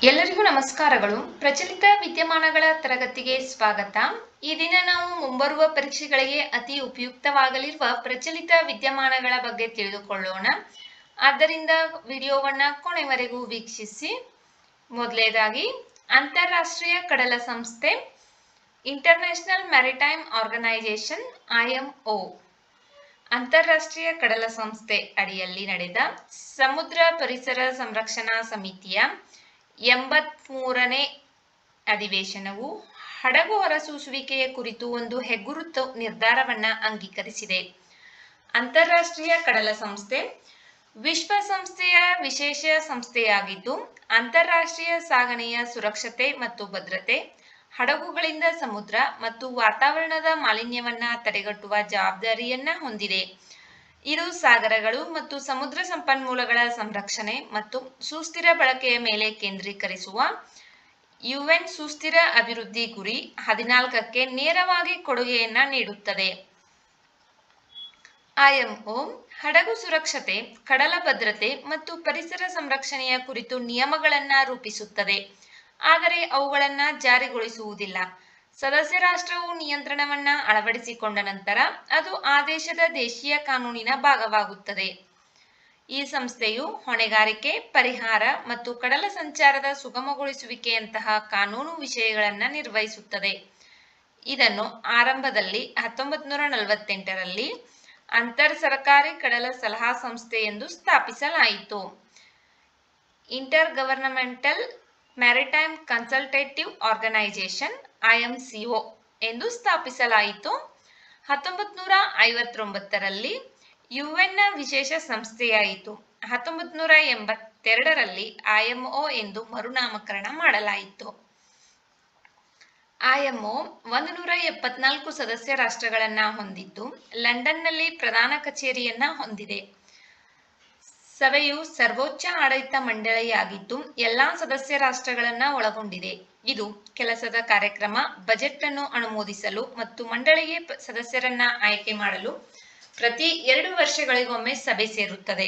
ಎಲ್ಲರಿಗೂ ನಮಸ್ಕಾರಗಳು. ಪ್ರಚಲಿತ ವಿದ್ಯಮಾನಗಳ ತರಗತಿಗೆ ಸ್ವಾಗತ. ಈ ದಿನ ನಾವು ಮುಂಬರುವ ಪರೀಕ್ಷೆಗಳಿಗೆ ಅತಿ ಉಪಯುಕ್ತವಾಗಲಿರುವ ಪ್ರಚಲಿತ ವಿದ್ಯಮಾನಗಳ ಬಗ್ಗೆ ತಿಳಿದುಕೊಳ್ಳೋಣ. ಆದ್ದರಿಂದ ವಿಡಿಯೋವನ್ನ ಕೊನೆವರೆಗೂ ವೀಕ್ಷಿಸಿ. ಮೊದಲನೇದಾಗಿ ಅಂತಾರಾಷ್ಟ್ರೀಯ ಕಡಲ ಸಂಸ್ಥೆ ಇಂಟರ್ನ್ಯಾಷನಲ್ ಮ್ಯಾರಿಟೈಮ್ ಆರ್ಗನೈಸೇಷನ್ IMO ಅಂತಾರಾಷ್ಟ್ರೀಯ ಕಡಲ ಸಂಸ್ಥೆ ಅಡಿಯಲ್ಲಿ ನಡೆದ ಸಮುದ್ರ ಪರಿಸರ ಸಂರಕ್ಷಣಾ ಸಮಿತಿಯ 83ನೇ ಅಧಿವೇಶನವು ಹಡಗು ಹೊರಸೂಸುವಿಕೆಯ ಕುರಿತು ಒಂದು ಹೆಗ್ಗುರುತು ನಿರ್ಧಾರವನ್ನ ಅಂಗೀಕರಿಸಿದೆ. ಅಂತಾರಾಷ್ಟ್ರೀಯ ಕಡಲ ಸಂಸ್ಥೆ ವಿಶ್ವಸಂಸ್ಥೆಯ ವಿಶೇಷ ಸಂಸ್ಥೆಯಾಗಿದ್ದು, ಅಂತಾರಾಷ್ಟ್ರೀಯ ಸಾಗಣೆಯ ಸುರಕ್ಷತೆ ಮತ್ತು ಭದ್ರತೆ, ಹಡಗುಗಳಿಂದ ಸಮುದ್ರ ಮತ್ತು ವಾತಾವರಣದ ಮಾಲಿನ್ಯವನ್ನ ತಡೆಗಟ್ಟುವ ಜವಾಬ್ದಾರಿಯನ್ನ ಹೊಂದಿದೆ. ಇದು ಸಾಗರಗಳು ಮತ್ತು ಸಮುದ್ರ ಸಂಪನ್ಮೂಲಗಳ ಸಂರಕ್ಷಣೆ ಮತ್ತು ಸುಸ್ಥಿರ ಬಳಕೆಯ ಮೇಲೆ ಕೇಂದ್ರೀಕರಿಸುವ UN ಸುಸ್ಥಿರ ಅಭಿವೃದ್ಧಿ ಗುರಿ 14ಕ್ಕೆ ನೇರವಾಗಿ ಕೊಡುಗೆಯನ್ನ ನೀಡುತ್ತದೆ. IMO ಹಡಗು ಸುರಕ್ಷತೆ, ಕಡಲ ಭದ್ರತೆ ಮತ್ತು ಪರಿಸರ ಸಂರಕ್ಷಣೆಯ ಕುರಿತು ನಿಯಮಗಳನ್ನ ರೂಪಿಸುತ್ತದೆ, ಆದರೆ ಅವುಗಳನ್ನ ಜಾರಿಗೊಳಿಸುವುದಿಲ್ಲ. ಸದಸ್ಯ ರಾಷ್ಟ್ರವು ನಿಯಂತ್ರಣವನ್ನ ಅಳವಡಿಸಿಕೊಂಡ ನಂತರ ಅದು ಆ ದೇಶದ ದೇಶೀಯ ಕಾನೂನಿನ ಭಾಗವಾಗುತ್ತದೆ. ಈ ಸಂಸ್ಥೆಯು ಹೊಣೆಗಾರಿಕೆ, ಪರಿಹಾರ ಮತ್ತು ಕಡಲ ಸಂಚಾರದ ಸುಗಮಗೊಳಿಸುವಿಕೆಯಂತಹ ಕಾನೂನು ವಿಷಯಗಳನ್ನ ನಿರ್ವಹಿಸುತ್ತದೆ. ಇದನ್ನು ಆರಂಭದಲ್ಲಿ 1948ರಲ್ಲಿ ಅಂತರ್ ಸರ್ಕಾರಿ ಕಡಲ ಸಲಹಾ ಸಂಸ್ಥೆ ಎಂದು ಸ್ಥಾಪಿಸಲಾಯಿತು. Inter governmental maritime consultative organisation IMCO ಎಂದು ಸ್ಥಾಪಿಸಲಾಯಿತು. 1959ರಲ್ಲಿ UN ವಿಶೇಷ ಸಂಸ್ಥೆಯಾಯಿತು. 1982ರಲ್ಲಿ IMO ಎಂದು ಮರುನಾಮಕರಣ ಮಾಡಲಾಯಿತು. IMO 174 ಸದಸ್ಯ ರಾಷ್ಟ್ರಗಳನ್ನ ಹೊಂದಿದ್ದು, ಲಂಡನ್ನಲ್ಲಿ ಪ್ರಧಾನ ಕಚೇರಿಯನ್ನ ಹೊಂದಿದೆ. ಸಭೆಯು ಸರ್ವೋಚ್ಚ ಆಡಳಿತ ಮಂಡಳಿಯಾಗಿದ್ದು, ಎಲ್ಲಾ ಸದಸ್ಯ ರಾಷ್ಟ್ರಗಳನ್ನ ಒಳಗೊಂಡಿದೆ. ಇದು ಕೆಲಸದ ಕಾರ್ಯಕ್ರಮ, ಬಜೆಟ್ ಅನ್ನು ಅನುಮೋದಿಸಲು ಮತ್ತು ಮಂಡಳಿಗೆ ಸದಸ್ಯರನ್ನ ಆಯ್ಕೆ ಮಾಡಲು ಪ್ರತಿ 2 ವರ್ಷಗಳಿಗೊಮ್ಮೆ ಸಭೆ ಸೇರುತ್ತದೆ.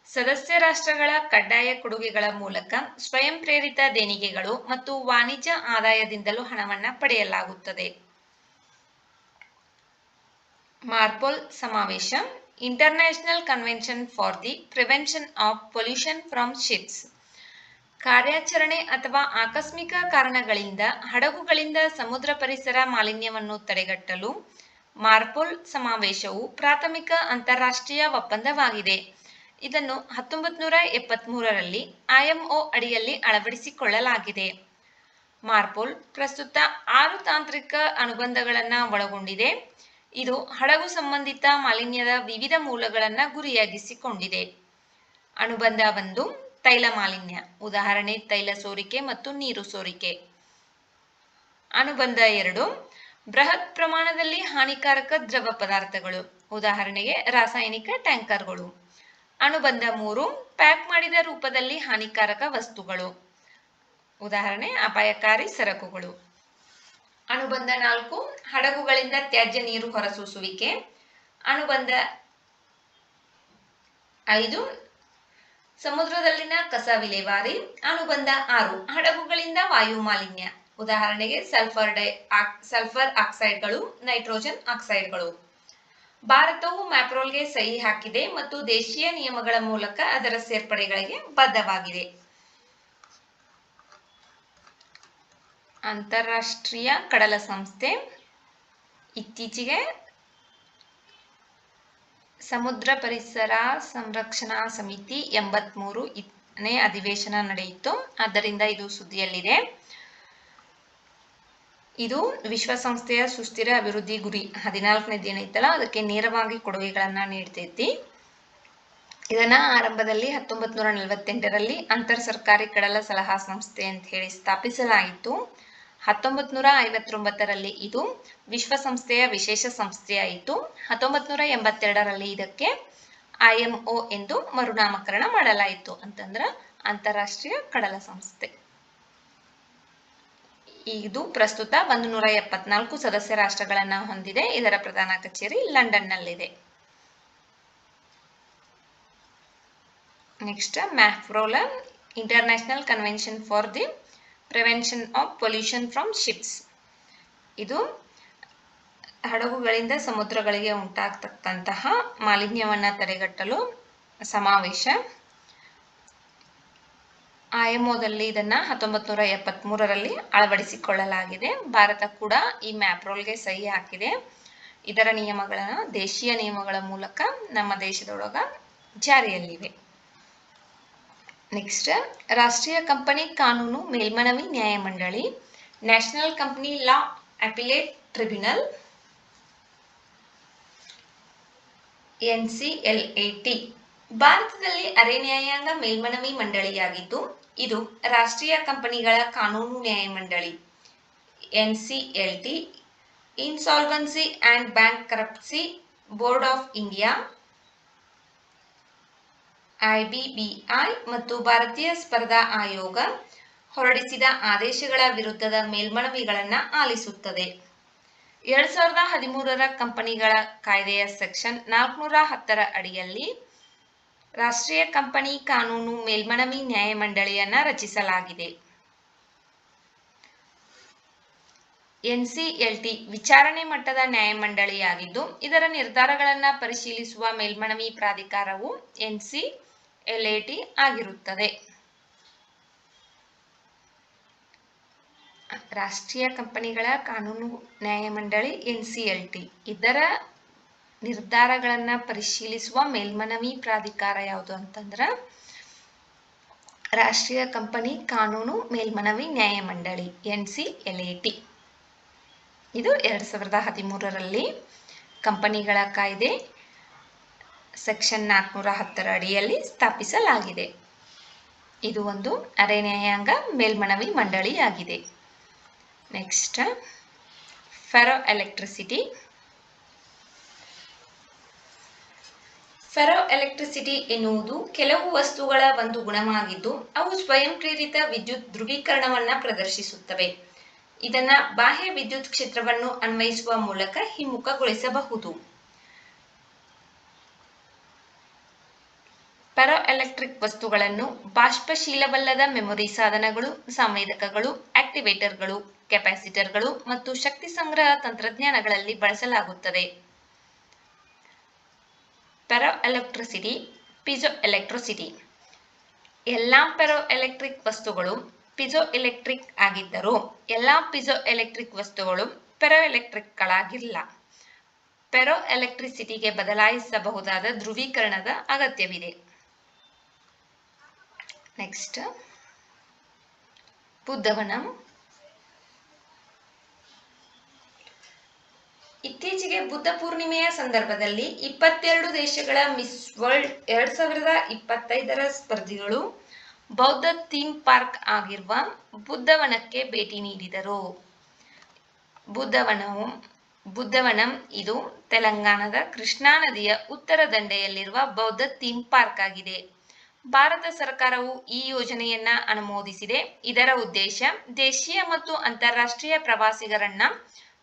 ಸದಸ್ಯ ರಾಷ್ಟ್ರಗಳ ಕಡ್ಡಾಯ ಕೊಡುಗೆಗಳ ಮೂಲಕ ಸ್ವಯಂ ಪ್ರೇರಿತ ದೇಣಿಗೆಗಳು ಮತ್ತು ವಾಣಿಜ್ಯ ಆದಾಯದಿಂದಲೂ ಹಣವನ್ನ ಪಡೆಯಲಾಗುತ್ತದೆ. ಮಾರ್ಪೋಲ್ ಸಮಾವೇಶ international convention for the prevention of pollution from ships. ಕಾರ್ಯಾಚರಣೆ ಅಥವಾ ಆಕಸ್ಮಿಕ ಕಾರಣಗಳಿಂದ ಹಡಗುಗಳಿಂದ ಸಮುದ್ರ ಪರಿಸರ ಮಾಲಿನ್ಯವನ್ನು ತಡೆಗಟ್ಟಲು ಮಾರ್ಪೋಲ್ ಸಮಾವೇಶವು ಪ್ರಾಥಮಿಕ ಅಂತಾರಾಷ್ಟ್ರೀಯ ಒಪ್ಪಂದವಾಗಿದೆ. ಇದನ್ನು 1973ರಲ್ಲಿ IMO ಅಡಿಯಲ್ಲಿ ಅಳವಡಿಸಿಕೊಳ್ಳಲಾಗಿದೆ. ಮಾರ್ಪೋಲ್ ಪ್ರಸ್ತುತ 6 ತಾಂತ್ರಿಕ ಅನುಬಂಧಗಳನ್ನು ಒಳಗೊಂಡಿದೆ. ಇದು ಹಡಗು ಸಂಬಂಧಿತ ಮಾಲಿನ್ಯದ ವಿವಿಧ ಮೂಲಗಳನ್ನು ಗುರಿಯಾಗಿಸಿಕೊಂಡಿದೆ. ಅನುಬಂಧ 1 ತೈಲ ಮಾಲಿನ್ಯ, ಉದಾಹರಣೆ ತೈಲ ಸೋರಿಕೆ ಮತ್ತು ನೀರು ಸೋರಿಕೆ. ಅನುಬಂಧ 2 ಬೃಹತ್ ಪ್ರಮಾಣದಲ್ಲಿ ಹಾನಿಕಾರಕ ದ್ರವ ಪದಾರ್ಥಗಳು, ಉದಾಹರಣೆಗೆ ರಾಸಾಯನಿಕ ಟ್ಯಾಂಕರ್ಗಳು. ಅನುಬಂಧ 3 ಪ್ಯಾಕ್ ಮಾಡಿದ ರೂಪದಲ್ಲಿ ಹಾನಿಕಾರಕ ವಸ್ತುಗಳು, ಉದಾಹರಣೆ ಅಪಾಯಕಾರಿ ಸರಕುಗಳು. ಅನುಬಂಧ 4 ಹಡಗುಗಳಿಂದ ತ್ಯಾಜ್ಯ ನೀರು ಹೊರಸೂಸುವಿಕೆ. ಅನುಬಂಧ 5 ಸಮುದ್ರದಲ್ಲಿನ ಕಸ ವಿಲೇವಾರಿ. ಅನುಬಂಧ 6 ಹಡಗುಗಳಿಂದ ವಾಯು ಮಾಲಿನ್ಯ, ಉದಾಹರಣೆಗೆ ಸಲ್ಫರ್ ಆಕ್ಸೈಡ್ಗಳು, ನೈಟ್ರೋಜನ್ ಆಕ್ಸೈಡ್ಗಳು. ಭಾರತವು ಮ್ಯಾಪ್ರೋಲ್ಗೆ ಸಹಿ ಹಾಕಿದೆ ಮತ್ತು ದೇಶೀಯ ನಿಯಮಗಳ ಮೂಲಕ ಅದರ ಸೇರ್ಪಡೆಗಳಿಗೆ ಬದ್ಧವಾಗಿದೆ. ಅಂತಾರಾಷ್ಟ್ರೀಯ ಕಡಲ ಸಂಸ್ಥೆ ಇತ್ತೀಚೆಗೆ ಸಮುದ್ರ ಪರಿಸರ ಸಂರಕ್ಷಣಾ ಸಮಿತಿ 83ನೇ ಅಧಿವೇಶನ ನಡೆಯಿತು. ಆದ್ದರಿಂದ ಇದು ಸುದ್ದಿಯಲ್ಲಿದೆ. ಇದು ವಿಶ್ವಸಂಸ್ಥೆಯ ಸುಸ್ಥಿರ ಅಭಿವೃದ್ಧಿ ಗುರಿ 14ನೇದು ಏನೈತಲ್ಲ ಅದಕ್ಕೆ ನೇರವಾಗಿ ಕೊಡುಗೆಗಳನ್ನ ನೀಡ್ತೈತಿ. ಇದನ್ನ ಆರಂಭದಲ್ಲಿ 1948ರಲ್ಲಿ ಅಂತರ್ ಸರ್ಕಾರಿ ಕಡಲ ಸಲಹಾ ಸಂಸ್ಥೆ ಅಂತ ಹೇಳಿ ಸ್ಥಾಪಿಸಲಾಯಿತು. 1959ರಲ್ಲಿ ಇದು ವಿಶ್ವಸಂಸ್ಥೆಯ ವಿಶೇಷ ಸಂಸ್ಥೆಯಾಯಿತು. 1982ರಲ್ಲಿ ಇದಕ್ಕೆ IMO ಎಂದು ಮರುನಾಮಕರಣ ಮಾಡಲಾಯಿತು, ಅಂತಂದ್ರ ಅಂತಾರಾಷ್ಟ್ರೀಯ ಕಡಲ ಸಂಸ್ಥೆ. ಇದು ಪ್ರಸ್ತುತ 174 ಸದಸ್ಯ ರಾಷ್ಟ್ರಗಳನ್ನ ಹೊಂದಿದೆ. ಇದರ ಪ್ರಧಾನ ಕಚೇರಿ ಲಂಡನ್ನಲ್ಲಿದೆ. Next MARPOL international convention for the prevention of pollution from ships. ಇದು ಹಡಗುಗಳಿಂದ ಸಮುದ್ರಗಳಿಗೆ ಉಂಟಾಗ್ತಕ್ಕಂತಹ ಮಾಲಿನ್ಯವನ್ನು ತಡೆಗಟ್ಟಲು ಸಮಾವೇಶ. IMOದಲ್ಲಿ ಇದನ್ನು 1973ರಲ್ಲಿ ಅಳವಡಿಸಿಕೊಳ್ಳಲಾಗಿದೆ. ಭಾರತ ಕೂಡ ಈ ಮ್ಯಾಪ್ ರೋಲ್ಗೆ ಸಹಿ ಹಾಕಿದೆ. ಇದರ ನಿಯಮಗಳನ್ನು ದೇಶೀಯ ನಿಯಮಗಳ ಮೂಲಕ ನಮ್ಮ ದೇಶದೊಳಗ ಜಾರಿಯಲ್ಲಿವೆ. ನೆಕ್ಸ್ಟ್, ರಾಷ್ಟ್ರೀಯ ಕಂಪನಿ ಕಾನೂನು ಮೇಲ್ಮನವಿ ನ್ಯಾಯಮಂಡಳಿ, national company law appellate tribunal, NCLAT ಭಾರತದಲ್ಲಿ ಅರೆ ನ್ಯಾಯಾಂಗ ಮೇಲ್ಮನವಿ ಮಂಡಳಿಯಾಗಿದ್ದು ಇದು ರಾಷ್ಟ್ರೀಯ ಕಂಪನಿಗಳ ಕಾನೂನು ನ್ಯಾಯಮಂಡಳಿ. NCLT, insolvency and bankruptcy board of India, IBBI ಮತ್ತು ಭಾರತೀಯ ಸ್ಪರ್ಧಾ ಆಯೋಗ ಹೊರಡಿಸಿದ ಆದೇಶಗಳ ವಿರುದ್ಧದ ಮೇಲ್ಮನವಿಗಳನ್ನು ಆಲಿಸುತ್ತದೆ. 2013ರ ಕಂಪನಿಗಳ ಕಾಯ್ದೆಯ ಸೆಕ್ಷನ್ 410ರ ಅಡಿಯಲ್ಲಿ ರಾಷ್ಟ್ರೀಯ ಕಂಪನಿ ಕಾನೂನು ಮೇಲ್ಮನವಿ ನ್ಯಾಯಮಂಡಳಿಯನ್ನು ರಚಿಸಲಾಗಿದೆ. NCLT ವಿಚಾರಣೆ ಮಟ್ಟದ ನ್ಯಾಯಮಂಡಳಿಯಾಗಿದ್ದು ಇದರ ನಿರ್ಧಾರಗಳನ್ನು ಪರಿಶೀಲಿಸುವ ಮೇಲ್ಮನವಿ ಪ್ರಾಧಿಕಾರವು NCLAT ಆಗಿರುತ್ತದೆ. ರಾಷ್ಟ್ರೀಯ ಕಂಪನಿಗಳ ಕಾನೂನು ನ್ಯಾಯಮಂಡಳಿ NCLT, ಇದರ ನಿರ್ಧಾರಗಳನ್ನು ಪರಿಶೀಲಿಸುವ ಮೇಲ್ಮನವಿ ಪ್ರಾಧಿಕಾರ ಯಾವುದು ಅಂತಂದ್ರೆ ರಾಷ್ಟ್ರೀಯ ಕಂಪನಿ ಕಾನೂನು ಮೇಲ್ಮನವಿ ನ್ಯಾಯಮಂಡಳಿ NCLAT. ಇದು 2013ರಲ್ಲಿ ಕಂಪನಿಗಳ ಕಾಯ್ದೆ ಸೆಕ್ಷನ್ 410ರ ಅಡಿಯಲ್ಲಿ ಸ್ಥಾಪಿಸಲಾಗಿದೆ. ಇದು ಒಂದು ಅರೆ ನ್ಯಾಯಾಂಗ ಮೇಲ್ಮನವಿ ಮಂಡಳಿಯಾಗಿದೆ. Next, ಫೆರೋ electricity. ಫೆರೋ ಎಲೆಕ್ಟ್ರಿಸಿಟಿ ಎನ್ನುವುದು ಕೆಲವು ವಸ್ತುಗಳ ಒಂದು ಗುಣವಾಗಿದ್ದು ಅವು ಸ್ವಯಂ ಪ್ರೇರಿತ ವಿದ್ಯುತ್ ಧ್ರುವೀಕರಣವನ್ನು ಪ್ರದರ್ಶಿಸುತ್ತವೆ. ಇದನ್ನು ಬಾಹ್ಯ ವಿದ್ಯುತ್ ಕ್ಷೇತ್ರವನ್ನು ಅನ್ವಯಿಸುವ ಮೂಲಕ ಹಿಮ್ಮುಖಗೊಳಿಸಬಹುದು. ಫೆರೋ ಎಲೆಕ್ಟ್ರಿಕ್ ವಸ್ತುಗಳನ್ನು ಬಾಷ್ಪಶೀಲವಲ್ಲದ ಮೆಮೊರಿ ಸಾಧನಗಳು, ಸಂವೇದಕಗಳು, ಆಕ್ಟಿವೇಟರ್ಗಳು, ಕೆಪಾಸಿಟರ್ಗಳು ಮತ್ತು ಶಕ್ತಿ ಸಂಗ್ರಹ ತಂತ್ರಜ್ಞಾನಗಳಲ್ಲಿ ಬಳಸಲಾಗುತ್ತದೆ. ಫೆರೋ ಎಲೆಕ್ಟ್ರಿಸಿಟಿ, ಪಿಜೋ ಎಲೆಕ್ಟ್ರಿಸಿಟಿ. ಎಲ್ಲಾ ಫೆರೋ ಎಲೆಕ್ಟ್ರಿಕ್ ವಸ್ತುಗಳು ಪಿಜೋ ಎಲೆಕ್ಟ್ರಿಕ್ ಆಗಿದ್ದರೂ ಎಲ್ಲಾ ಪಿಜೋ ಎಲೆಕ್ಟ್ರಿಕ್ ವಸ್ತುಗಳು ಫೆರೋ ಎಲೆಕ್ಟ್ರಿಕ್ಗಳಾಗಿಲ್ಲ. ಫೆರೋ ಎಲೆಕ್ಟ್ರಿಸಿಟಿಗೆ ಬದಲಾಯಿಸಬಹುದಾದ ಧ್ರುವೀಕರಣದ ಅಗತ್ಯವಿದೆ. ನೆಕ್ಸ್ಟ್, ಬುದ್ಧವನಂ. ಇತ್ತೀಚೆಗೆ ಬುದ್ಧ ಪೂರ್ಣಿಮೆಯ ಸಂದರ್ಭದಲ್ಲಿ 22 ದೇಶಗಳ ಮಿಸ್ ವರ್ಲ್ಡ್ 2025ರ ಸ್ಪರ್ಧಿಗಳು ಬೌದ್ಧ ಥೀಮ್ ಪಾರ್ಕ್ ಆಗಿರುವ ಬುದ್ಧವನಕ್ಕೆ ಭೇಟಿ ನೀಡಿದರು. ಬುದ್ಧವನಂ ಇದು ತೆಲಂಗಾಣದ ಕೃಷ್ಣಾ ನದಿಯ ಉತ್ತರ ದಂಡೆಯಲ್ಲಿರುವ ಬೌದ್ಧ ಥೀಮ್ ಪಾರ್ಕ್ ಆಗಿದೆ. ಭಾರತ ಸರ್ಕಾರವು ಈ ಯೋಜನೆಯನ್ನ ಅನುಮೋದಿಸಿದೆ. ಇದರ ಉದ್ದೇಶ ದೇಶೀಯ ಮತ್ತು ಅಂತಾರಾಷ್ಟ್ರೀಯ ಪ್ರವಾಸಿಗರನ್ನ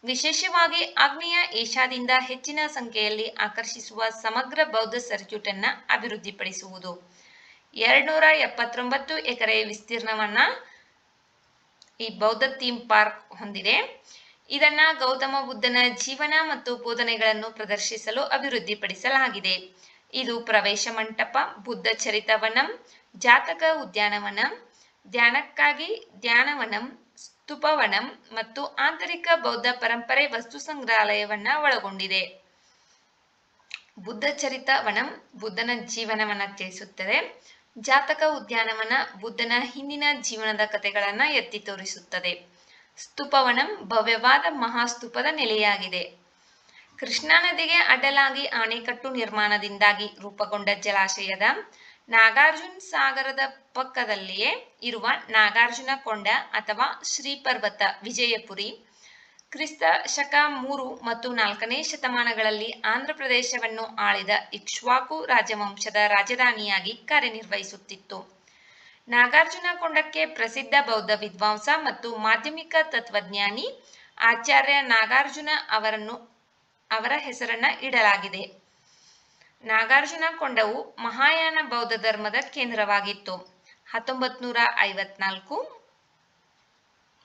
ವಿಶೇಷವಾಗಿ ಆಗ್ನೇಯ ಏಷ್ಯಾದಿಂದ ಹೆಚ್ಚಿನ ಸಂಖ್ಯೆಯಲ್ಲಿ ಆಕರ್ಷಿಸುವ ಸಮಗ್ರ ಬೌದ್ಧ ಸರ್ಕ್ಯೂಟ್ ಅನ್ನು ಅಭಿವೃದ್ಧಿಪಡಿಸುವುದು. 279 ಎಕರೆ ವಿಸ್ತೀರ್ಣವನ್ನ ಈ ಬೌದ್ಧ ಥೀಮ್ ಪಾರ್ಕ್ ಹೊಂದಿದೆ. ಇದನ್ನ ಗೌತಮ ಬುದ್ಧನ ಜೀವನ ಮತ್ತು ಬೋಧನೆಗಳನ್ನು ಪ್ರದರ್ಶಿಸಲು ಅಭಿವೃದ್ಧಿಪಡಿಸಲಾಗಿದೆ. ಇದು ಪ್ರವೇಶ ಮಂಟಪ, ಬುದ್ಧ ಚರಿತವನಂ, ಜಾತಕ ಉದ್ಯಾನವನ, ಧ್ಯಾನಕ್ಕಾಗಿ ಧ್ಯಾನವನಂ, ಸ್ತೂಪವನಂ ಮತ್ತು ಆಂತರಿಕ ಬೌದ್ಧ ಪರಂಪರೆ ವಸ್ತು ಸಂಗ್ರಹಾಲಯವನ್ನ ಒಳಗೊಂಡಿದೆ. ಬುದ್ಧ ಚರಿತವನಂ ಬುದ್ಧನ ಜೀವನವನ್ನ ತಿಳಿಸುತ್ತದೆ. ಜಾತಕ ಉದ್ಯಾನವನ ಬುದ್ಧನ ಹಿಂದಿನ ಜೀವನದ ಕಥೆಗಳನ್ನು ಎತ್ತಿ ತೋರಿಸುತ್ತದೆ. ಸ್ತೂಪವನಂ ಭವ್ಯವಾದ ಮಹಾಸ್ತೂಪದ ನೆಲೆಯಾಗಿದೆ. ಕೃಷ್ಣಾ ನದಿಗೆ ಅಡ್ಡಲಾಗಿ ಅಣೆಕಟ್ಟು ನಿರ್ಮಾಣದಿಂದಾಗಿ ರೂಪುಗೊಂಡ ಜಲಾಶಯದ ನಾಗಾರ್ಜುನ ಸಾಗರದ ಪಕ್ಕದಲ್ಲಿಯೇ ಇರುವ ನಾಗಾರ್ಜುನ ಕೊಂಡ ಅಥವಾ ಶ್ರೀಪರ್ವತ ವಿಜಯಪುರಿ ಕ್ರಿಸ್ತ ಶಕ 3 ಮತ್ತು 4ನೇ ಶತಮಾನಗಳಲ್ಲಿ ಆಂಧ್ರಪ್ರದೇಶವನ್ನು ಆಳಿದ ಇಕ್ಷ್ವಾಕು ರಾಜವಂಶದ ರಾಜಧಾನಿಯಾಗಿ ಕಾರ್ಯನಿರ್ವಹಿಸುತ್ತಿತ್ತು. ನಾಗಾರ್ಜುನ ಕೊಂಡಕ್ಕೆ ಪ್ರಸಿದ್ಧ ಬೌದ್ಧ ವಿದ್ವಾಂಸ ಮತ್ತು ಮಾಧ್ಯಮಿಕ ತತ್ವಜ್ಞಾನಿ ಆಚಾರ್ಯ ನಾಗಾರ್ಜುನ ಅವರ ಹೆಸರನ್ನ ಇಡಲಾಗಿದೆ. ನಾಗಾರ್ಜುನ ಕೊಂಡವು ಮಹಾಯಾನ ಬೌದ್ಧ ಧರ್ಮದ ಕೇಂದ್ರವಾಗಿತ್ತು. 1954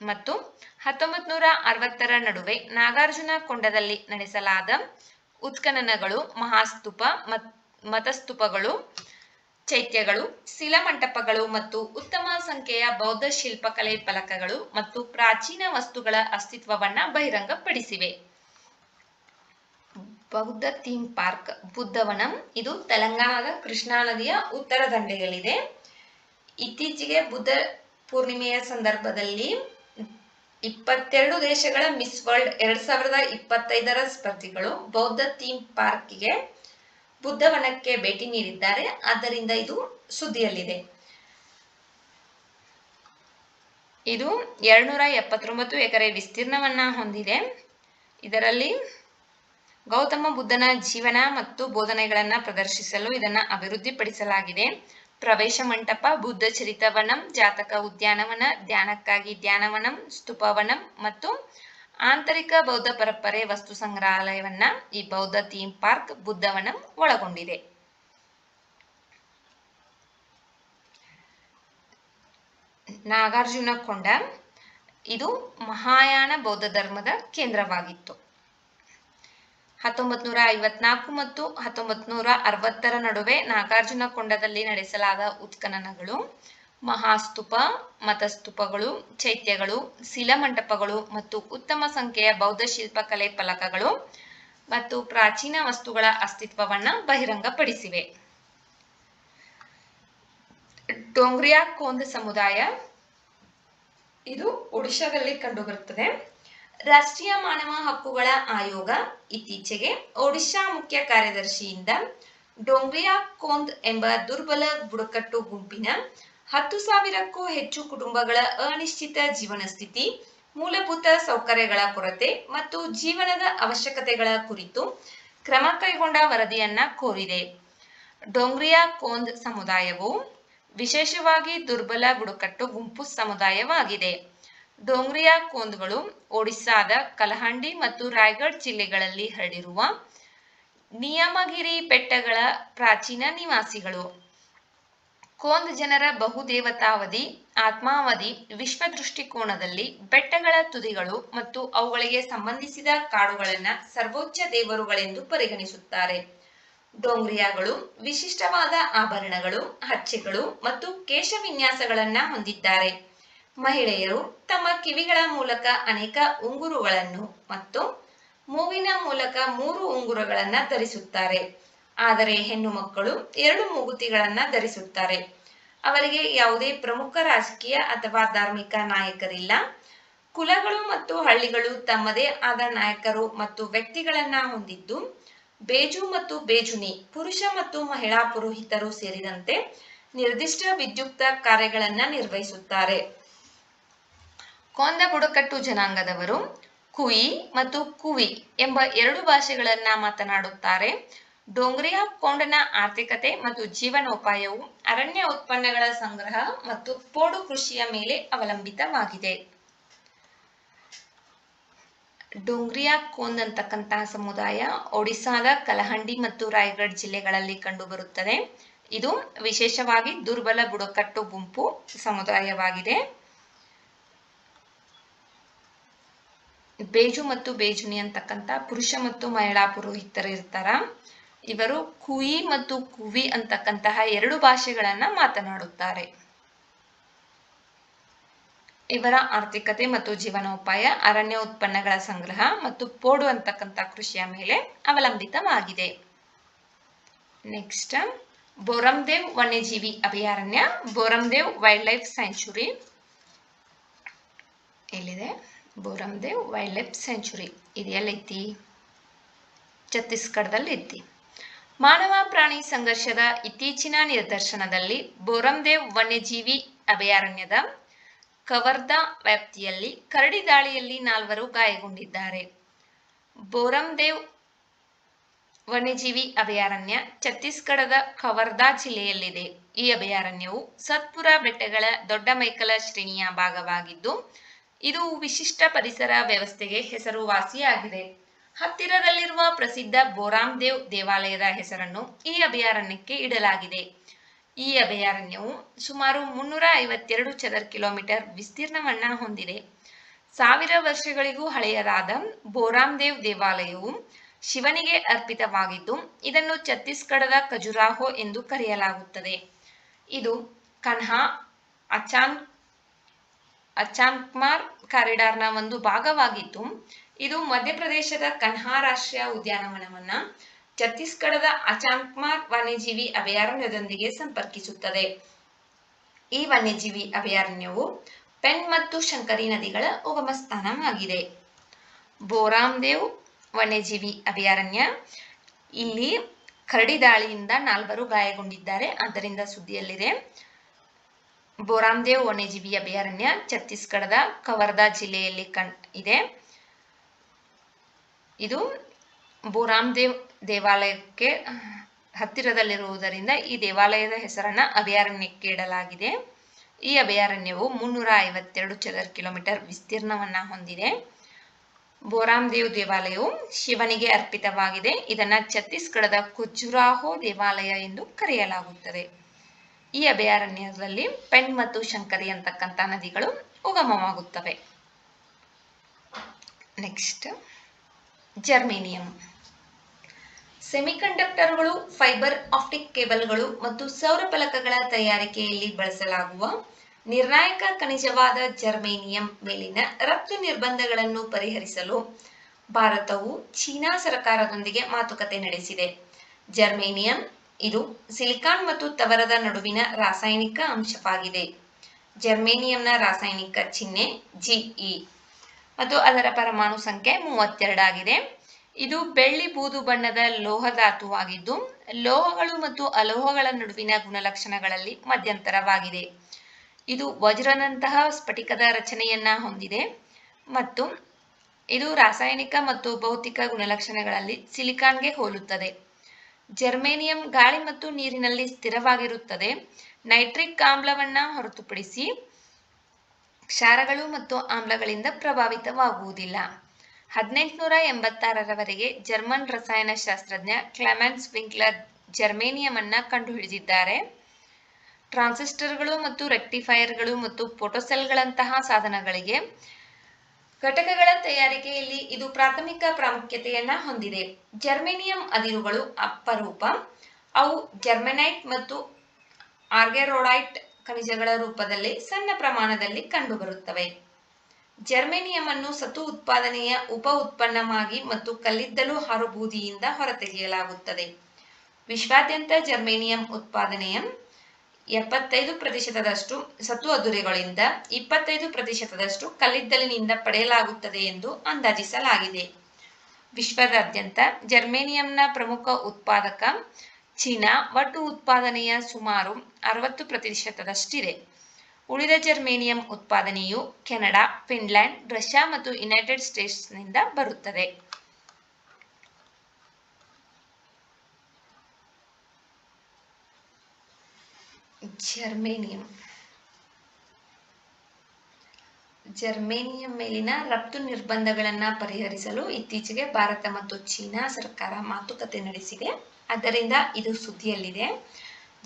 ಮತ್ತು 1960 ನಡುವೆ ನಾಗಾರ್ಜುನಕೊಂಡದಲ್ಲಿ ನಡೆಸಲಾದ ಉತ್ಖನನಗಳು ಮಹಾಸ್ತೂಪ ಮತಸ್ತೂಪಗಳು ಚೈತ್ಯಗಳು ಶಿಲಾಮಂಟಪಗಳು ಮತ್ತು ಉತ್ತಮ ಸಂಖ್ಯೆಯ ಬೌದ್ಧ ಶಿಲ್ಪಕಲೆ ಫಲಕಗಳು ಮತ್ತು ಪ್ರಾಚೀನ ವಸ್ತುಗಳ ಅಸ್ತಿತ್ವವನ್ನ ಬಹಿರಂಗಪಡಿಸಿವೆ. ಬೌದ್ಧ ಥೀಮ್ ಪಾರ್ಕ್ ಬುದ್ಧವನಂ ಇದು ತೆಲಂಗಾಣದ ಕೃಷ್ಣಾ ನದಿಯ ಉತ್ತರ ದಂಡೆಯಲ್ಲಿದೆ. ಇತ್ತೀಚೆಗೆ ಬುದ್ಧ ಪೂರ್ಣಿಮೆಯ ಸಂದರ್ಭದಲ್ಲಿ 22 ದೇಶಗಳ ಮಿಸ್ ವರ್ಲ್ಡ್ 2025 ಸ್ಪರ್ಧಿಗಳು ಬೌದ್ಧ ಥೀಮ್ ಪಾರ್ಕ್ಗೆ ಬುದ್ಧವನಕ್ಕೆ ಭೇಟಿ ನೀಡಿದ್ದಾರೆ. ಆದ್ದರಿಂದ ಇದು ಸುದ್ದಿಯಲ್ಲಿದೆ. ಇದು 279 ಎಕರೆ ವಿಸ್ತೀರ್ಣವನ್ನ ಹೊಂದಿದೆ. ಇದರಲ್ಲಿ ಗೌತಮ ಬುದ್ಧನ ಜೀವನ ಮತ್ತು ಬೋಧನೆಗಳನ್ನ ಪ್ರದರ್ಶಿಸಲು ಇದನ್ನ ಅಭಿವೃದ್ಧಿಪಡಿಸಲಾಗಿದೆ. ಪ್ರವೇಶ ಮಂಟಪ, ಬುದ್ಧ ಚರಿತವನಂ, ಜಾತಕ ಉದ್ಯಾನವನ, ಧ್ಯಾನಕ್ಕಾಗಿ ಧ್ಯಾನವನಂ, ಸ್ತೂಪವನಂ ಮತ್ತು ಆಂತರಿಕ ಬೌದ್ಧ ಪರಂಪರೆ ವಸ್ತು ಸಂಗ್ರಹಾಲಯವನ್ನ ಈ ಬೌದ್ಧ ಥೀಮ್ ಪಾರ್ಕ್ ಬುದ್ಧವನಂ ಒಳಗೊಂಡಿದೆ. ನಾಗಾರ್ಜುನಕೊಂಡ ಇದು ಮಹಾಯಾನ ಬೌದ್ಧ ಧರ್ಮದ ಕೇಂದ್ರವಾಗಿತ್ತು. 1954 ಮತ್ತು 1960 ನಡುವೆ ನಾಗಾರ್ಜುನಕೊಂಡದಲ್ಲಿ ನಡೆಸಲಾದ ಉತ್ಖನನಗಳು ಮಹಾಸ್ತೂಪ, ಮತಸ್ತೂಪಗಳು, ಚೈತ್ಯಗಳು, ಶಿಲಾಮಂಟಪಗಳು ಮತ್ತು ಉತ್ತಮ ಸಂಖ್ಯೆಯ ಬೌದ್ಧ ಶಿಲ್ಪಕಲೆ ಫಲಕಗಳು ಮತ್ತು ಪ್ರಾಚೀನ ವಸ್ತುಗಳ ಅಸ್ತಿತ್ವವನ್ನ ಬಹಿರಂಗಪಡಿಸಿವೆ. ಡೋಂಗ್ರಿಯಾ ಕೊಂದ್ ಸಮುದಾಯ ಇದು ಒಡಿಶಾದಲ್ಲಿ ಕಂಡುಬರುತ್ತದೆ. ರಾಷ್ಟ್ರೀಯ ಮಾನವ ಹಕ್ಕುಗಳ ಆಯೋಗ ಇತ್ತೀಚೆಗೆ ಒಡಿಶಾ ಮುಖ್ಯ ಕಾರ್ಯದರ್ಶಿಯಿಂದ ಡೋಂಗ್ರಿಯಾ ಕೊಂದ್ ಎಂಬ ದುರ್ಬಲ ಬುಡಕಟ್ಟು ಗುಂಪಿನ 10,000ಕ್ಕೂ ಹೆಚ್ಚು ಕುಟುಂಬಗಳ ಅನಿಶ್ಚಿತ ಜೀವನ ಸ್ಥಿತಿ, ಮೂಲಭೂತ ಸೌಕರ್ಯಗಳ ಕೊರತೆ ಮತ್ತು ಜೀವನದ ಅವಶ್ಯಕತೆಗಳ ಕುರಿತು ಕ್ರಮ ಕೈಗೊಂಡ ವರದಿಯನ್ನ ಕೋರಿದೆ. ಡೋಂಗ್ರಿಯಾ ಕೊಂದ್ ಸಮುದಾಯವು ವಿಶೇಷವಾಗಿ ದುರ್ಬಲ ಬುಡಕಟ್ಟು ಗುಂಪು ಸಮುದಾಯವಾಗಿದೆ. ಡೋಂಗ್ರಿಯಾ ಕೊಂದ್ಗಳು ಒಡಿಸ್ಸಾದ ಕಲಹಂಡಿ ಮತ್ತು ರಾಯಗಢ್ ಜಿಲ್ಲೆಗಳಲ್ಲಿ ಹರಡಿರುವ ನಿಯಮಗಿರಿ ಬೆಟ್ಟಗಳ ಪ್ರಾಚೀನ ನಿವಾಸಿಗಳು. ಕೊಂದ್ ಜನರ ಬಹುದೇವತಾವಾದಿ ಆತ್ಮಾವಧಿ ವಿಶ್ವ ದೃಷ್ಟಿಕೋನದಲ್ಲಿ ಬೆಟ್ಟಗಳ ತುದಿಗಳು ಮತ್ತು ಅವುಗಳಿಗೆ ಸಂಬಂಧಿಸಿದ ಕಾಡುಗಳನ್ನ ಸರ್ವೋಚ್ಚ ದೇವರುಗಳೆಂದು ಪರಿಗಣಿಸುತ್ತಾರೆ. ಡೋಂಗ್ರಿಯಾಗಳು ವಿಶಿಷ್ಟವಾದ ಆಭರಣಗಳು, ಹಚ್ಚೆಗಳು ಮತ್ತು ಕೇಶವಿನ್ಯಾಸಗಳನ್ನ ಹೊಂದಿದ್ದಾರೆ. ಮಹಿಳೆಯರು ತಮ್ಮ ಕಿವಿಗಳ ಮೂಲಕ ಅನೇಕ ಉಂಗುರುಗಳನ್ನು ಮತ್ತು ಮೂಗಿನ ಮೂಲಕ 3 ಉಂಗುರಗಳನ್ನ ಧರಿಸುತ್ತಾರೆ. ಆದರೆ ಹೆಣ್ಣು ಮಕ್ಕಳು 2 ಮೂಗುತಿಗಳನ್ನ ಧರಿಸುತ್ತಾರೆ. ಅವರಿಗೆ ಯಾವುದೇ ಪ್ರಮುಖ ರಾಜಕೀಯ ಅಥವಾ ಧಾರ್ಮಿಕ ನಾಯಕರಿಲ್ಲ. ಕುಲಗಳು ಮತ್ತು ಹಳ್ಳಿಗಳು ತಮ್ಮದೇ ಆದ ನಾಯಕರು ಮತ್ತು ವ್ಯಕ್ತಿಗಳನ್ನ ಹೊಂದಿದ್ದು, ಬೇಜು ಮತ್ತು ಬೇಜುನಿ ಪುರುಷ ಮತ್ತು ಮಹಿಳಾ ಪುರೋಹಿತರು ಸೇರಿದಂತೆ ನಿರ್ದಿಷ್ಟ ವಿದ್ಯುಕ್ತ ಕಾರ್ಯಗಳನ್ನ ನಿರ್ವಹಿಸುತ್ತಾರೆ. ಕೊಂದ ಬುಡಕಟ್ಟು ಜನಾಂಗದವರು ಕುಯಿ ಮತ್ತು ಕುವಿ ಎಂಬ 2 ಭಾಷೆಗಳನ್ನ ಮಾತನಾಡುತ್ತಾರೆ. ಡೋಂಗ್ರಿಯಾ ಕೊಂಡನ ಆರ್ಥಿಕತೆ ಮತ್ತು ಜೀವನೋಪಾಯವು ಅರಣ್ಯ ಉತ್ಪನ್ನಗಳ ಸಂಗ್ರಹ ಮತ್ತು ಪೋಡು ಕೃಷಿಯ ಮೇಲೆ ಅವಲಂಬಿತವಾಗಿದೆ. ಡೋಂಗ್ರಿಯಾ ಕೊಂದ್ ಅಂತಕ್ಕಂತಹ ಸಮುದಾಯ ಒಡಿಸ್ಸಾದ ಕಲಹಂಡಿ ಮತ್ತು ರಾಯಗಢ್ ಜಿಲ್ಲೆಗಳಲ್ಲಿ ಕಂಡುಬರುತ್ತದೆ. ಇದು ವಿಶೇಷವಾಗಿ ದುರ್ಬಲ ಬುಡಕಟ್ಟು ಗುಂಪು ಸಮುದಾಯವಾಗಿದೆ. ಬೇಜು ಮತ್ತು ಬೇಜುನಿ ಅಂತಕ್ಕಂಥ ಪುರುಷ ಮತ್ತು ಮಹಿಳಾ ಪುರೋಹಿತರು ಇರ್ತಾರ. ಇವರು ಕುಯಿ ಮತ್ತು ಕುವಿ ಅಂತಕ್ಕಂತಹ 2 ಭಾಷೆಗಳನ್ನ ಮಾತನಾಡುತ್ತಾರೆ. ಇವರ ಆರ್ಥಿಕತೆ ಮತ್ತು ಜೀವನೋಪಾಯ ಅರಣ್ಯ ಉತ್ಪನ್ನಗಳ ಸಂಗ್ರಹ ಮತ್ತು ಪೋಡು ಅಂತಕ್ಕಂಥ ಕೃಷಿಯ ಮೇಲೆ ಅವಲಂಬಿತವಾಗಿದೆ. ನೆಕ್ಸ್ಟ್ ಬೋರಮ್ದೇವ್ ವನ್ಯಜೀವಿ ಅಭಯಾರಣ್ಯ, ಬೋರಮ್ದೇವ್ ವೈಲ್ಡ್ ಲೈಫ್ ಸ್ಯಾಂಚುರಿ ಎಲ್ಲಿದೆ? ಬೋರಮ್ದೇವ್ ವೈಲ್ಡ್ ಲೈಫ್ ಸ್ಯಾಂಚುರಿ ಇದು ಎಲ್ಲೈತಿ? ಛತ್ತೀಸ್ಗಢದಲ್ಲಿ ಐತಿ. ಮಾನವ ಪ್ರಾಣಿ ಸಂಘರ್ಷದ ಇತ್ತೀಚಿನ ನಿದರ್ಶನದಲ್ಲಿ ಬೋರಮ್ದೇವ್ ವನ್ಯಜೀವಿ ಅಭಯಾರಣ್ಯದ ಕವರ್ದಾ ವ್ಯಾಪ್ತಿಯಲ್ಲಿ ಕರಡಿ ದಾಳಿಯಲ್ಲಿ 4 ಗಾಯಗೊಂಡಿದ್ದಾರೆ. ಬೋರಮ್ದೇವ್ ವನ್ಯಜೀವಿ ಅಭಯಾರಣ್ಯ ಛತ್ತೀಸ್ಗಢದ ಕವರ್ದಾ ಜಿಲ್ಲೆಯಲ್ಲಿದೆ. ಈ ಅಭಯಾರಣ್ಯವು ಸತ್ಪುರ ಬೆಟ್ಟಗಳ ದೊಡ್ಡ ಮೈಕಲ ಶ್ರೇಣಿಯ ಭಾಗವಾಗಿದ್ದು, ಇದು ವಿಶಿಷ್ಟ ಪರಿಸರ ವ್ಯವಸ್ಥೆಗೆ ಹೆಸರುವಾಸಿಯಾಗಿದೆ. ಹತ್ತಿರದಲ್ಲಿರುವ ಪ್ರಸಿದ್ಧ ಬೋರಾಮ್ದೇವ್ ದೇವಾಲಯದ ಹೆಸರನ್ನು ಈ ಅಭಯಾರಣ್ಯಕ್ಕೆ ಇಡಲಾಗಿದೆ. ಈ ಅಭಯಾರಣ್ಯವು ಸುಮಾರು 352 ಚದರ ಕಿಲೋಮೀಟರ್ ವಿಸ್ತೀರ್ಣವನ್ನ ಹೊಂದಿದೆ. 1000 ವರ್ಷಗಳಿಗೂ ಹಳೆಯದಾದ ಬೋರಾಮ್ದೇವ್ ದೇವಾಲಯವು ಶಿವನಿಗೆ ಅರ್ಪಿತವಾಗಿದ್ದು ಇದನ್ನು ಛತ್ತೀಸ್ಗಢದ ಖಜುರಾಹೋ ಎಂದು ಕರೆಯಲಾಗುತ್ತದೆ. ಇದು ಕನ್ಹಾ ಅಚಾನ್ಕ್ಮಾರ್ ಕಾರಿಡಾರ್ನ ಒಂದು ಭಾಗವಾಗಿದ್ದು ಇದು ಮಧ್ಯಪ್ರದೇಶದ ಕನ್ಹಾ ರಾಷ್ಟ್ರೀಯ ಉದ್ಯಾನವನವನ್ನ ಛತ್ತೀಸ್ಗಢದ ಅಚಾನ್ಕ್ಮಾರ್ ವನ್ಯಜೀವಿ ಅಭಯಾರಣ್ಯದೊಂದಿಗೆ ಸಂಪರ್ಕಿಸುತ್ತದೆ. ಈ ವನ್ಯಜೀವಿ ಅಭಯಾರಣ್ಯವು ಪೆನ್ ಮತ್ತು ಶಂಕರಿ ನದಿಗಳ ಉಗಮ ಸ್ಥಾನವಾಗಿದೆ. ಬೋರಾಮ್ದೇವ್ ವನ್ಯಜೀವಿ ಅಭಯಾರಣ್ಯ, ಇಲ್ಲಿ ಕರಡಿ ದಾಳಿಯಿಂದ 4 ಗಾಯಗೊಂಡಿದ್ದಾರೆ, ಆದ್ದರಿಂದ ಸುದ್ದಿಯಲ್ಲಿದೆ. ಬೋರಾಮ್ದೇವ್ ವನ್ಯಜೀವಿ ಅಭಯಾರಣ್ಯ ಛತ್ತೀಸ್ಗಢದ ಕವರ್ಧಾ ಜಿಲ್ಲೆಯಲ್ಲಿ ಇದೆ. ಇದು ಬೋರಾಮ್ದೇವ್ ದೇವಾಲಯಕ್ಕೆ ಹತ್ತಿರದಲ್ಲಿರುವುದರಿಂದ ಈ ದೇವಾಲಯದ ಹೆಸರನ್ನ ಅಭಯಾರಣ್ಯಕ್ಕೆ ಇಡಲಾಗಿದೆ. ಈ ಅಭಯಾರಣ್ಯವು 352 ಚದರ ಕಿಲೋಮೀಟರ್ ವಿಸ್ತೀರ್ಣವನ್ನ ಹೊಂದಿದೆ. ಬೋರಾಮ್ದೇವ್ ದೇವಾಲಯವು ಶಿವನಿಗೆ ಅರ್ಪಿತವಾಗಿದೆ. ಇದನ್ನ ಛತ್ತೀಸ್ಗಢದ ಖಜುರಾಹೋ ದೇವಾಲಯ ಎಂದು ಕರೆಯಲಾಗುತ್ತದೆ. ಈ ಅಭಯಾರಣ್ಯದಲ್ಲಿ ಪೆನ್ ಮತ್ತು ಶಂಕರಿ ಅಂತಕ್ಕಂಥ ನದಿಗಳು ಉಗಮವಾಗುತ್ತವೆ. Next, germanium. ಸೆಮಿಕಂಡಕ್ಟರ್ಗಳು, ಫೈಬರ್ ಆಪ್ಟಿಕ್ ಕೇಬಲ್ಗಳು ಮತ್ತು ಸೌರ ಫಲಕಗಳ ತಯಾರಿಕೆಯಲ್ಲಿ ಬಳಸಲಾಗುವ ನಿರ್ಣಾಯಕ ಖನಿಜವಾದ ಜರ್ಮೇನಿಯಂ ಮೇಲಿನ ರಫ್ತು ನಿರ್ಬಂಧಗಳನ್ನು ಪರಿಹರಿಸಲು ಭಾರತವು ಚೀನಾ ಸರ್ಕಾರದೊಂದಿಗೆ ಮಾತುಕತೆ ನಡೆಸಿದೆ. ಜರ್ಮೇನಿಯಂ ಇದು ಸಿಲಿಕಾನ್ ಮತ್ತು ತವರದ ನಡುವಿನ ರಾಸಾಯನಿಕ ಅಂಶವಾಗಿದೆ. ಜರ್ಮೇನಿಯಂನ ರಾಸಾಯನಿಕ ಚಿಹ್ನೆ Ge ಮತ್ತು ಅದರ ಪರಮಾಣು ಸಂಖ್ಯೆ 32 ಆಗಿದೆ. ಇದು ಬೆಳ್ಳಿ ಬೂದು ಬಣ್ಣದ ಲೋಹಧಾತುವಾಗಿದ್ದು ಲೋಹಗಳು ಮತ್ತು ಅಲೋಹಗಳ ನಡುವಿನ ಗುಣಲಕ್ಷಣಗಳಲ್ಲಿ ಮಧ್ಯಂತರವಾಗಿದೆ. ಇದು ವಜ್ರದಂತಹ ಸ್ಫಟಿಕದ ರಚನೆಯನ್ನ ಹೊಂದಿದೆ ಮತ್ತು ಇದು ರಾಸಾಯನಿಕ ಮತ್ತು ಭೌತಿಕ ಗುಣಲಕ್ಷಣಗಳಲ್ಲಿ ಸಿಲಿಕಾನ್ಗೆ ಹೋಲುತ್ತದೆ. ಜರ್ಮೇನಿಯಂ ಗಾಳಿ ಮತ್ತು ನೀರಿನಲ್ಲಿ ಸ್ಥಿರವಾಗಿರುತ್ತದೆ. ನೈಟ್ರಿಕ್ ಆಮ್ಲವನ್ನ ಹೊರತುಪಡಿಸಿ ಕ್ಷಾರಗಳು ಮತ್ತು ಆಮ್ಲಗಳಿಂದ ಪ್ರಭಾವಿತವಾಗುವುದಿಲ್ಲ. 1886ರವರೆಗೆ ಜರ್ಮನ್ ರಸಾಯನಶಾಸ್ತ್ರಜ್ಞ ಕ್ಲೆಮೆನ್ಸ್ ವಿಂಕ್ಲರ್ ಜರ್ಮೇನಿಯಂ ಅನ್ನ ಕಂಡುಹಿಡಿದಿದ್ದಾರೆ. ಟ್ರಾನ್ಸಿಸ್ಟರ್ಗಳು ಮತ್ತು ರೆಕ್ಟಿಫೈಯರ್ಗಳು ಮತ್ತು ಫೋಟೋಸೆಲ್ಗಳಂತಹ ಸಾಧನಗಳಿಗೆ ಘಟಕಗಳ ತಯಾರಿಕೆಯಲ್ಲಿ ಇದು ಪ್ರಾಥಮಿಕ ಪ್ರಾಮುಖ್ಯತೆಯನ್ನ ಹೊಂದಿದೆ. ಜರ್ಮೇನಿಯಂ ಅದಿರುಗಳು ಅಪರೂಪ. ಅವು ಜರ್ಮೆನೈಟ್ ಮತ್ತು ಆರ್ಗೆರೋಡೈಟ್ ಖನಿಜಗಳ ರೂಪದಲ್ಲಿ ಸಣ್ಣ ಪ್ರಮಾಣದಲ್ಲಿ ಕಂಡುಬರುತ್ತವೆ. ಜರ್ಮೇನಿಯಂ ಅನ್ನು ಸತು ಉತ್ಪಾದನೆಯ ಉಪ ಉತ್ಪನ್ನವಾಗಿ ಮತ್ತು ಕಲ್ಲಿದ್ದಲು ಹಾರುಬೂದಿಯಿಂದ ಹೊರತೆಗೆಯಲಾಗುತ್ತದೆ. ವಿಶ್ವಾದ್ಯಂತ ಜರ್ಮೇನಿಯಂ ಉತ್ಪಾದನೆಯ 75% ಸತು ಅದುರುಗಳಿಂದ 25% ಕಲ್ಲಿದ್ದಲಿನಿಂದ ಪಡೆಯಲಾಗುತ್ತದೆ ಎಂದು ಅಂದಾಜಿಸಲಾಗಿದೆ. ವಿಶ್ವದಾದ್ಯಂತ ಜರ್ಮೇನಿಯಂನ ಪ್ರಮುಖ ಉತ್ಪಾದಕ ಚೀನಾ ಒಟ್ಟು ಉತ್ಪಾದನೆಯ ಸುಮಾರು 60%. ಉಳಿದ ಜರ್ಮೇನಿಯಂ ಉತ್ಪಾದನೆಯು ಕೆನಡಾ, ಫಿನ್ಲ್ಯಾಂಡ್, ರಷ್ಯಾ ಮತ್ತು ಯುನೈಟೆಡ್ ಸ್ಟೇಟ್ಸ್ನಿಂದ ಬರುತ್ತದೆ. ಜರ್ಮೇನಿಯಂ ಮೇಲಿನ ರಫ್ತು ನಿರ್ಬಂಧಗಳನ್ನು ಪರಿಹರಿಸಲು ಇತ್ತೀಚೆಗೆ ಭಾರತ ಮತ್ತು ಚೀನಾ ಸರ್ಕಾರ ಮಾತುಕತೆ ನಡೆಸಿದೆ. ಆದ್ದರಿಂದ ಇದು ಸುದ್ದಿಯಲ್ಲಿದೆ.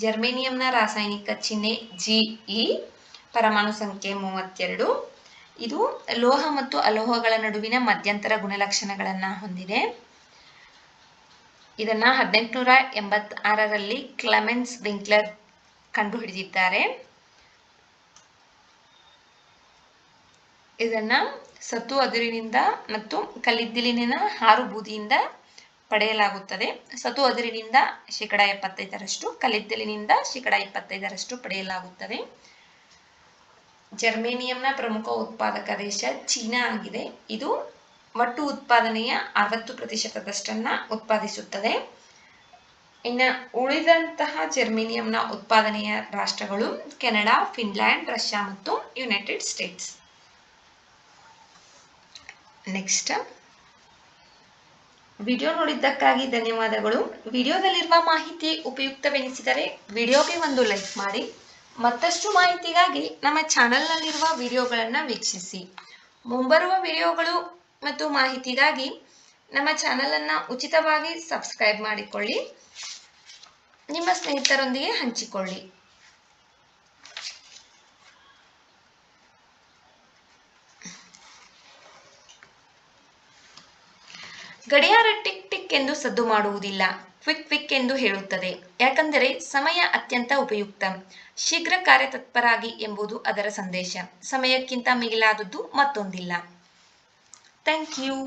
ಜರ್ಮೇನಿಯಂನ ರಾಸಾಯನಿಕ ಚಿಹ್ನೆ Ge, ಪರಮಾಣು ಸಂಖ್ಯೆ 32. ಇದು ಲೋಹ ಮತ್ತು ಅಲೋಹಗಳ ನಡುವಿನ ಮಧ್ಯಂತರ ಗುಣಲಕ್ಷಣಗಳನ್ನು ಹೊಂದಿದೆ. ಇದನ್ನ 1886ರಲ್ಲಿ ಕ್ಲೆಮೆನ್ಸ್ ವಿಂಕ್ಲರ್ ಕಂಡುಹಿಡಿದಿದ್ದಾರೆ. ಇದನ್ನ ಸತು ಅದಿರಿನಿಂದ ಮತ್ತು ಕಲ್ಲಿದ್ದಲಿನ ಹಾರುಬೂದಿಯಿಂದ ಪಡೆಯಲಾಗುತ್ತದೆ. ಸತು ಅದಿರಿನಿಂದ 75%, ಕಲ್ಲಿದ್ದಲಿನಿಂದ 25% ಪಡೆಯಲಾಗುತ್ತದೆ. ಜರ್ಮೇನಿಯಂನ ಪ್ರಮುಖ ಉತ್ಪಾದಕ ದೇಶ ಚೀನಾ ಆಗಿದೆ. ಇದು ಒಟ್ಟು ಉತ್ಪಾದನೆಯ 60%ದಷ್ಟನ್ನ ಉತ್ಪಾದಿಸುತ್ತದೆ. ಇನ್ನು ಉಳಿದಂತಹ ಜರ್ಮೇನಿಯಂನ ಉತ್ಪಾದನೆಯ ರಾಷ್ಟ್ರಗಳು ಕೆನಡಾ, ಫಿನ್ಲ್ಯಾಂಡ್, ರಷ್ಯಾ ಮತ್ತು ಯುನೈಟೆಡ್ ಸ್ಟೇಟ್ಸ್. ನೆಕ್ಸ್ಟ್, ವಿಡಿಯೋ ನೋಡಿದ್ದಕ್ಕಾಗಿ ಧನ್ಯವಾದಗಳು. ವಿಡಿಯೋದಲ್ಲಿರುವ ಮಾಹಿತಿ ಉಪಯುಕ್ತವೆನಿಸಿದರೆ ವಿಡಿಯೋಗೆ ಒಂದು ಲೈಕ್ ಮಾಡಿ. ಮತ್ತಷ್ಟು ಮಾಹಿತಿಗಾಗಿ ನಮ್ಮ ಚಾನೆಲ್ನಲ್ಲಿರುವ ವಿಡಿಯೋಗಳನ್ನು ವೀಕ್ಷಿಸಿ. ಮುಂಬರುವ ವಿಡಿಯೋಗಳು ಮತ್ತು ಮಾಹಿತಿಗಾಗಿ ನಮ್ಮ ಚಾನೆಲನ್ನು ಉಚಿತವಾಗಿ ಸಬ್ಸ್ಕ್ರೈಬ್ ಮಾಡಿಕೊಳ್ಳಿ. ನಿಮ್ಮ ಸ್ನೇಹಿತರೊಂದಿಗೆ ಹಂಚಿಕೊಳ್ಳಿ. ಗಡಿಯಾರ ಟಿಕ್ ಟಿಕ್ ಎಂದು ಸದ್ದು ಮಾಡುವುದಿಲ್ಲ, ಕ್ವಿಕ್ ಕ್ವಿಕ್ ಎಂದು ಹೇಳುತ್ತದೆ. ಯಾಕಂದರೆ ಸಮಯ ಅತ್ಯಂತ ಉಪಯುಕ್ತ. ಶೀಘ್ರ ಕಾರ್ಯತತ್ಪರಾಗಿ ಎಂಬುದು ಅದರ ಸಂದೇಶ. ಸಮಯಕ್ಕಿಂತ ಮಿಗಿಲಾದದ್ದು ಮತ್ತೊಂದಿಲ್ಲ. Thank you.